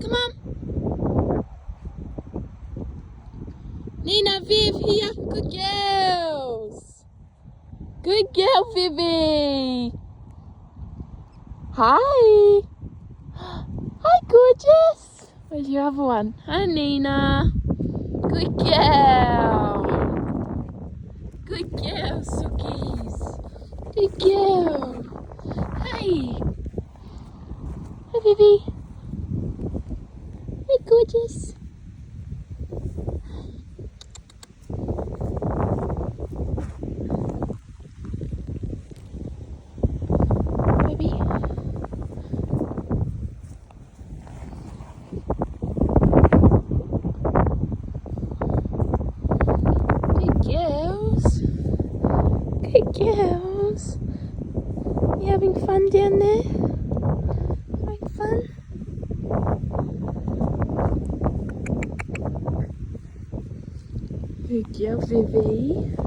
Come on. Ninna, Viv here. Good girls. Good girl, Vivi. Hi. Hi, gorgeous. Where's your other one? Hi, Ninna. Good girl. Good girl, Sookies. Good girl. Hi. Hi, Vivi. Hi, gorgeous. Baby. Good girls. Good girls. You having fun down there? Having fun? Good girl, Vivi.